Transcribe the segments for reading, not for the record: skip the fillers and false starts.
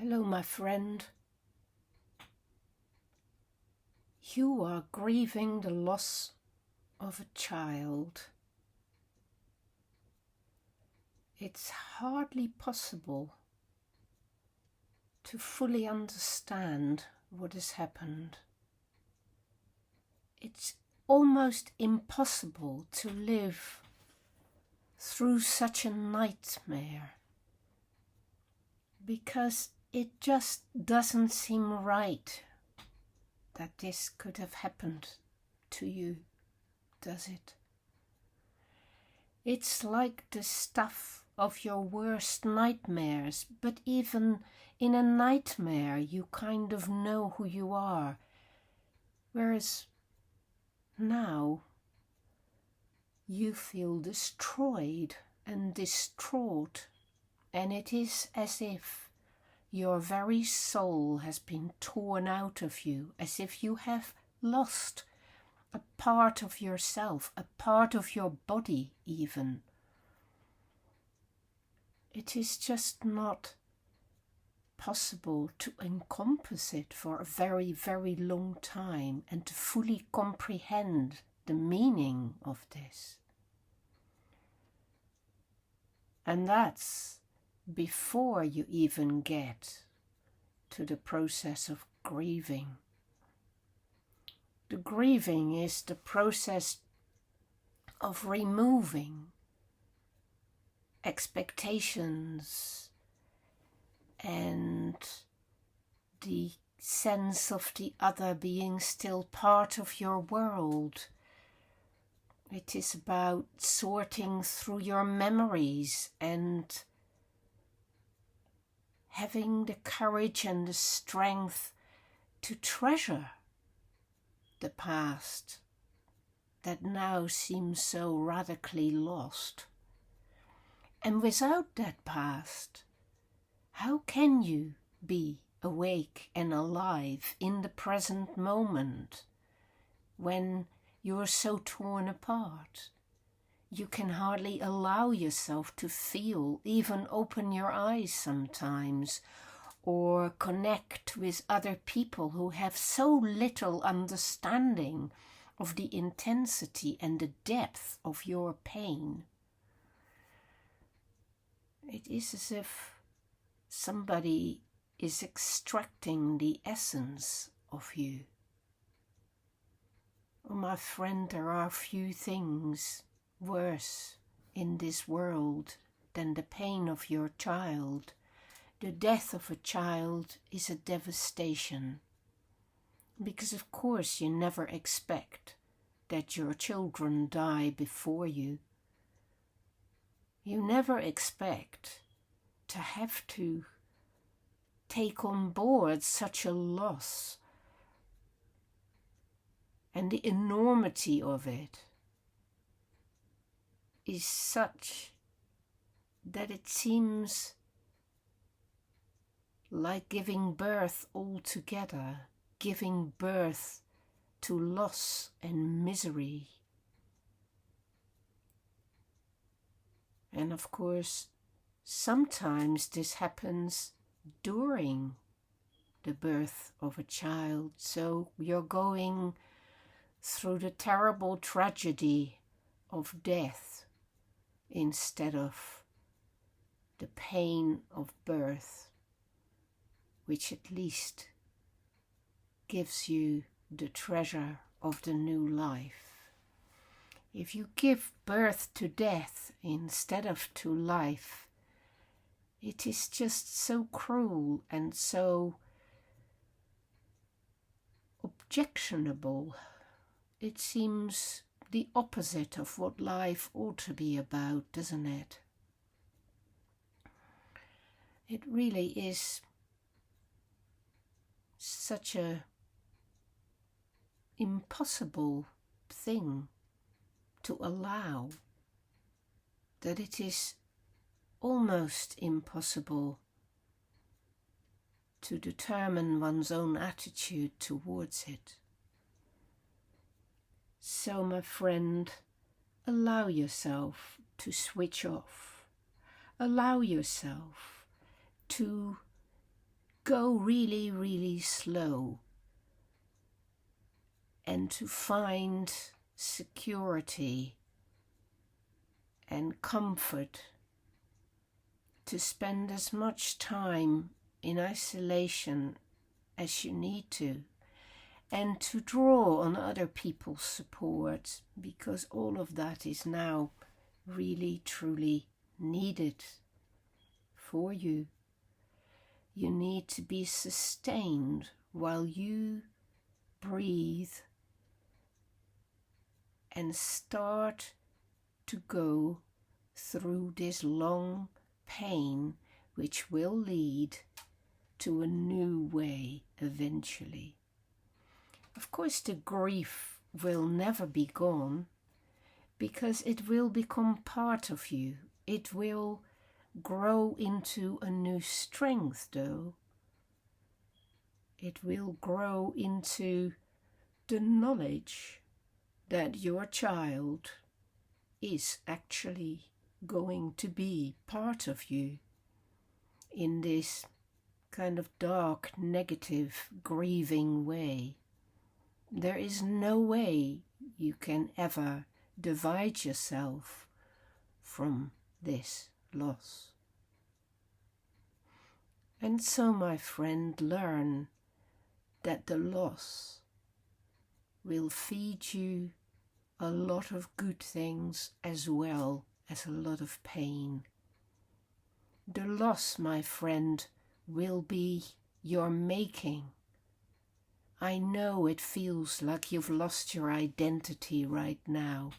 Hello, my friend. You are grieving the loss of a child. It's hardly possible to fully understand what has happened. It's almost impossible to live through such a nightmare because it just doesn't seem right that this could have happened to you, does it? It's like the stuff of your worst nightmares, but even in a nightmare you kind of know who you are, whereas now you feel destroyed and distraught, and it is as if your very soul has been torn out of you, as if you have lost a part of yourself, a part of your body even. It is just not possible to encompass it for a very, very long time and to fully comprehend the meaning of this. And that's before you even get to the process of grieving. The grieving is the process of removing expectations and the sense of the other being still part of your world. It is about sorting through your memories and having the courage and the strength to treasure the past that now seems so radically lost. And without that past, how can you be awake and alive in the present moment when you're so torn apart? You can hardly allow yourself to feel, even open your eyes sometimes, or connect with other people who have so little understanding of the intensity and the depth of your pain. It is as if somebody is extracting the essence of you. Oh, my friend, there are few things worse in this world than the pain of your child. The death of a child is a devastation, because of course you never expect that your children die before you. You never expect to have to take on board such a loss, and the enormity of it is such that it seems like giving birth altogether, giving birth to loss and misery. And of course, sometimes this happens during the birth of a child. So you're going through the terrible tragedy of death instead of the pain of birth, which at least gives you the treasure of the new life. If you give birth to death instead of to life, it is just so cruel and so objectionable. It seems the opposite of what life ought to be about, doesn't it? It really is such a impossible thing to allow that it is almost impossible to determine one's own attitude towards it. So, my friend, allow yourself to switch off. Allow yourself to go really, really slow, and to find security and comfort, to spend as much time in isolation as you need to, and to draw on other people's support, because all of that is now really, truly needed for you. You need to be sustained while you breathe and start to go through this long pain, which will lead to a new way eventually. Of course, the grief will never be gone, because it will become part of you. It will grow into a new strength, though. It will grow into the knowledge that your child is actually going to be part of you in this kind of dark, negative, grieving way. There is no way you can ever divide yourself from this loss. And so, my friend, learn that the loss will feed you a lot of good things as well as a lot of pain. The loss, my friend, will be your making. I know it feels like you've lost your identity right now,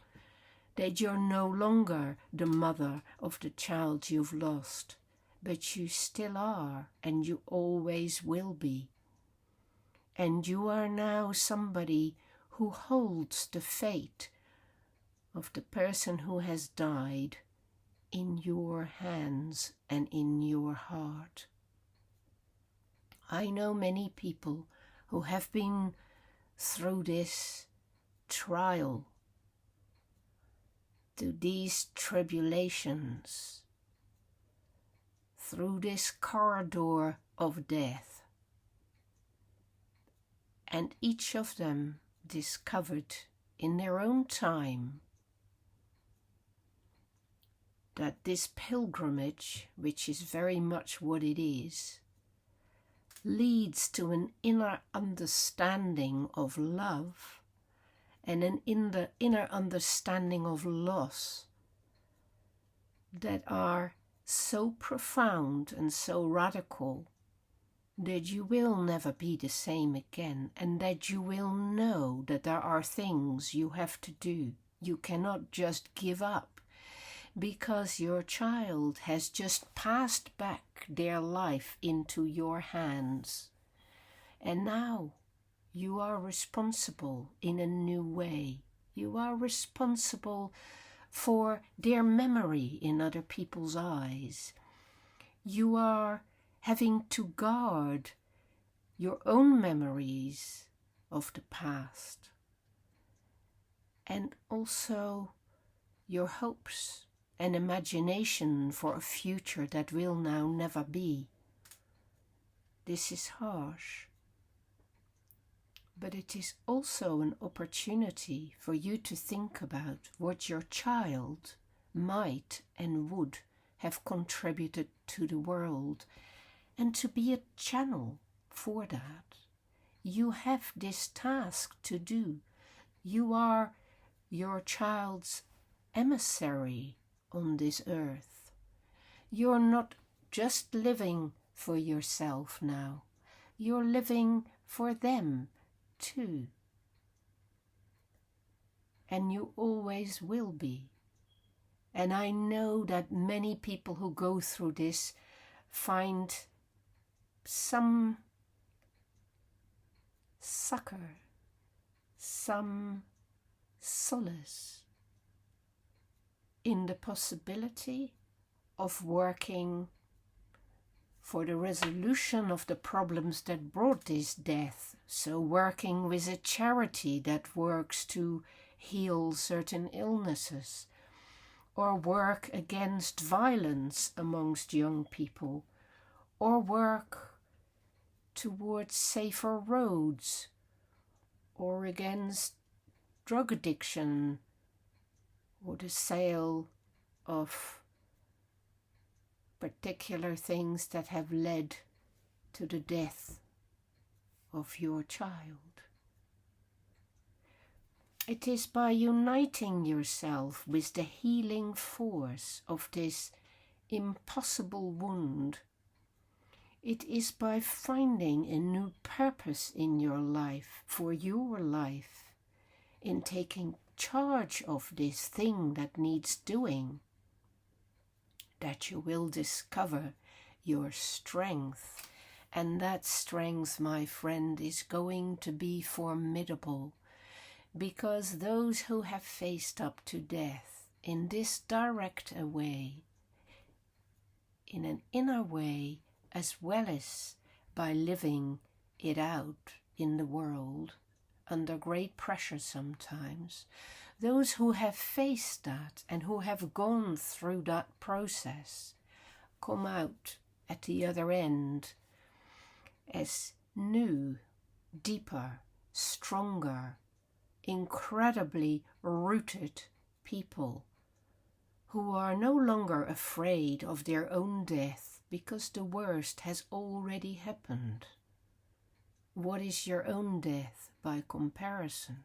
that you're no longer the mother of the child you've lost, but you still are, and you always will be. And you are now somebody who holds the fate of the person who has died in your hands and in your heart. I know many people who have been through this trial, through these tribulations, through this corridor of death, and each of them discovered in their own time that this pilgrimage, which is very much what it is, leads to an inner understanding of love and an inner understanding of loss that are so profound and so radical that you will never be the same again, and that you will know that there are things you have to do. You cannot just give up because your child has just passed back their life into your hands. And now you are responsible in a new way. You are responsible for their memory in other people's eyes. You are having to guard your own memories of the past, and also your hopes and imagination for a future that will now never be. This is harsh, but it is also an opportunity for you to think about what your child might and would have contributed to the world, and to be a channel for that. You have this task to do. You are your child's emissary on this earth. You're not just living for yourself now. You're living for them too. And you always will be. And I know that many people who go through this find some succor, some solace in the possibility of working for the resolution of the problems that brought this death. So working with a charity that works to heal certain illnesses, or work against violence amongst young people, or work towards safer roads or against drug addiction or the sale of particular things that have led to the death of your child. It is by uniting yourself with the healing force of this impossible wound. It is by finding a new purpose in your life, for your life, in taking charge of this thing that needs doing, that you will discover your strength. And that strength, my friend, is going to be formidable, because those who have faced up to death in this direct way, in an inner way, as well as by living it out in the world, under great pressure sometimes, those who have faced that and who have gone through that process come out at the other end as new, deeper, stronger, incredibly rooted people who are no longer afraid of their own death because the worst has already happened. What is your own death by comparison?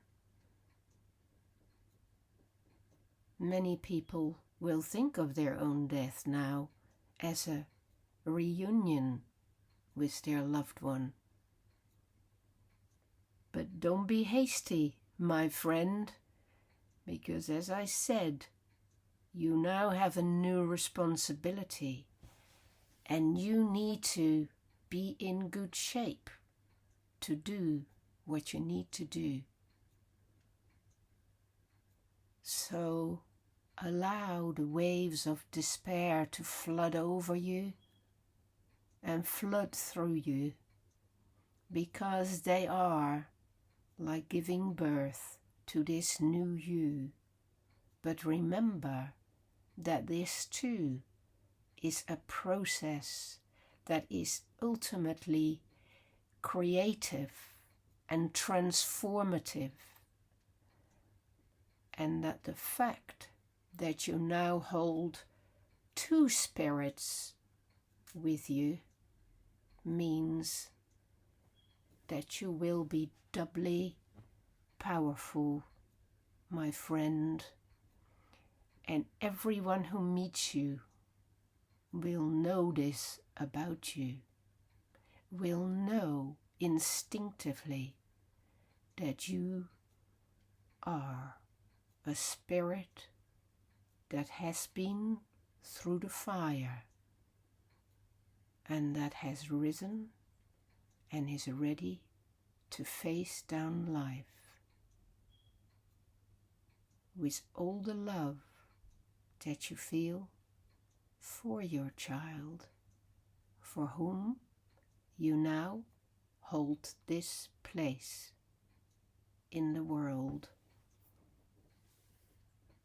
Many people will think of their own death now as a reunion with their loved one. But don't be hasty, my friend, because as I said, you now have a new responsibility and you need to be in good shape to do what you need to do. So allow the waves of despair to flood over you and flood through you, because they are like giving birth to this new you. But remember that this too is a process that is ultimately creative and transformative, and that the fact that you now hold two spirits with you means that you will be doubly powerful, my friend, and everyone who meets you will know this about you, will know instinctively that you are a spirit that has been through the fire and that has risen and is ready to face down life with all the love that you feel for your child, for whom you now hold this place in the world.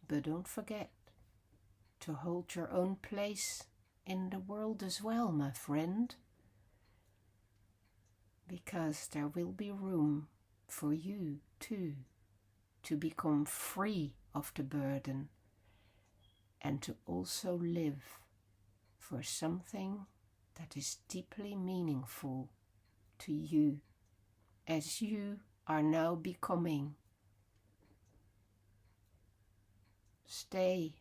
But don't forget to hold your own place in the world as well, my friend, because there will be room for you too to become free of the burden and to also live for something that is deeply meaningful to you, as you are now becoming. Stay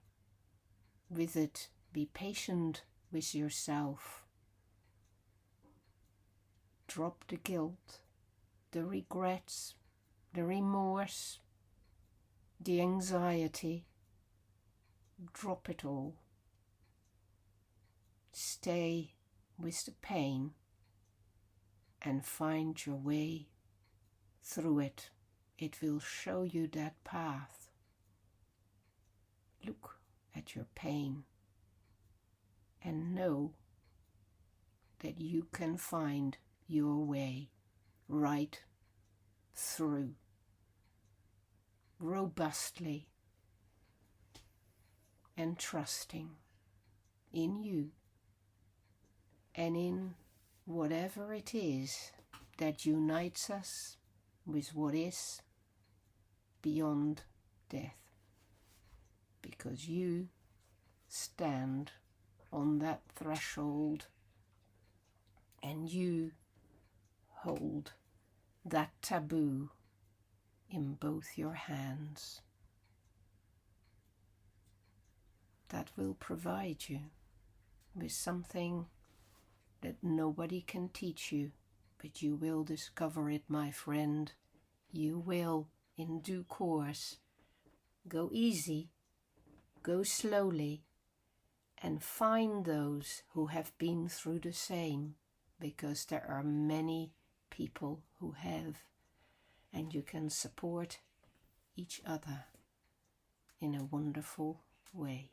with it, be patient with yourself. Drop the guilt, the regrets, the remorse, the anxiety. Drop it all. Stay with the pain and find your way through it. It will show you that path. Look at your pain and know that you can find your way right through robustly and trusting in you and in whatever it is that unites us with what is beyond death, because you stand on that threshold and you hold that taboo in both your hands. That will provide you with something that nobody can teach you, but you will discover it, my friend. You will, in due course. Go easy, go slowly, and find those who have been through the same, because there are many people who have, and you can support each other in a wonderful way.